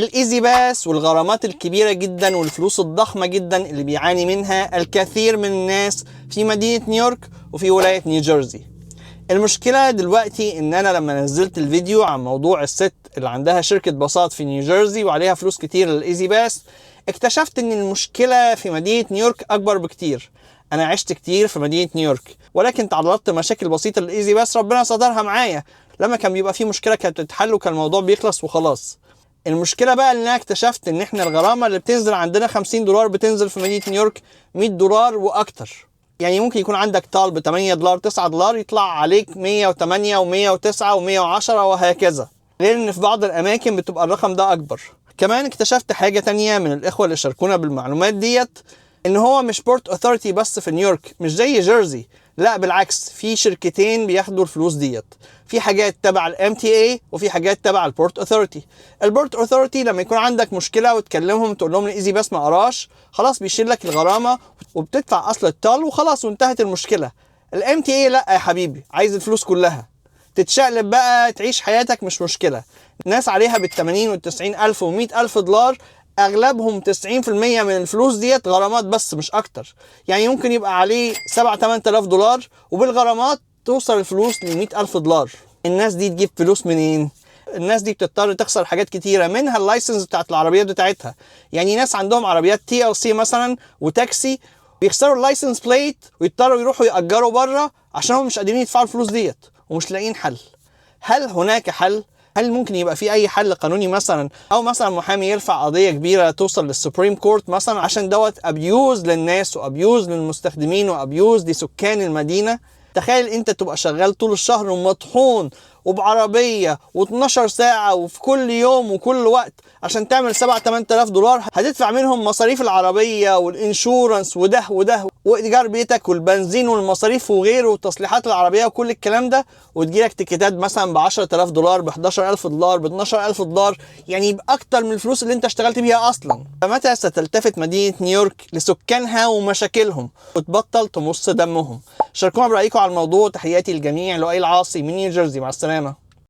الايزي باس والغرامات الكبيرة جدا والفلوس الضخمة جدا اللي بيعاني منها الكثير من الناس في مدينة نيويورك وفي ولاية نيوجيرسي. المشكلة دلوقتي ان انا لما نزلت الفيديو عن موضوع الست اللي عندها شركة باصات في نيوجيرسي وعليها فلوس كتير للايزي باس، اكتشفت ان المشكلة في مدينة نيويورك اكبر بكتير. انا عشت كتير في مدينة نيويورك، ولكن تعرضت لمشاكل بسيطة للايزي باس ربنا سترها معايا. لما كان بيبقى في مشكلة كانت بتتحل وكان الموضوع بيخلص وخلاص. المشكلة بقى ان انا اكتشفت ان احنا الغرامة اللي بتنزل عندنا $50 بتنزل في مدينة نيويورك $100 واكتر. يعني ممكن يكون عندك طالب $8 $9 يطلع عليك 108 و109 و110 وهكذا، غير ان في بعض الاماكن بتبقى الرقم ده اكبر. كمان اكتشفت حاجة تانية من الاخوة اللي شاركونا بالمعلومات ديت، ان هو مش بورت اوثورتي بس في نيويورك، مش زي جيرسي، لا بالعكس، في شركتين بياخدوا الفلوس ديت. في حاجات تبع الام تي اي وفي حاجات تبع البورت اوثورتي. البورت اوثورتي لما يكون عندك مشكله وتكلمهم تقول لهم الايزي باس ما قراش، خلاص بيشيل لك الغرامه وبتدفع اصل الطال وخلاص وانتهت المشكله. الام تي اي لا يا حبيبي، عايز الفلوس كلها، تتشقلب بقى تعيش حياتك مش مشكله. الناس عليها بال80 وال90 الف و100 الف دولار، اغلبهم 90% من الفلوس ديت غرامات بس مش اكتر. يعني ممكن يبقى عليه 7-8 آلاف دولار وبالغرامات توصل الفلوس ل100 الف دولار. الناس دي تجيب فلوس منين؟ الناس دي بتضطر تخسر حاجات كتيره، منها اللايسنس بتاعت العربيات بتاعتها. يعني ناس عندهم عربيات TLC مثلا وتاكسي بيخسروا اللايسنس بليت ويضطروا يروحوا يأجروا بره عشان هم مش قادرين يدفعوا الفلوس ديت ومش لاقيين حل. هل هناك حل؟ هل ممكن يبقى في اي حل قانوني مثلا، او مثلا محامي يرفع قضيه كبيره توصل للسوبريم كورت مثلا عشان دوت ابيوز للناس وابيوز للمستخدمين وابيوز لسكان المدينه؟ تخيل انت تبقى شغال طول الشهر ومطحون وبعربيه و12 ساعه وفي كل يوم وكل وقت عشان تعمل 7-8 آلاف دولار، هتدفع منهم مصاريف العربيه والانشورنس وده وده وايجار بيتك والبنزين والمصاريف وغيره وتصليحات العربيه وكل الكلام ده، وتجيلك تيكيتات مثلا ب10,000 دولار ب11,000 دولار ب12,000 دولار، يعني باكتر من الفلوس اللي انت اشتغلت بيها اصلا. فمتى ستلتفت مدينه نيويورك لسكانها ومشاكلهم وتبطل تمص دمهم؟ شاركونا برايكم على الموضوع. تحياتي للجميع، لؤي العاصي من نيوجيرسي، مع السلامه.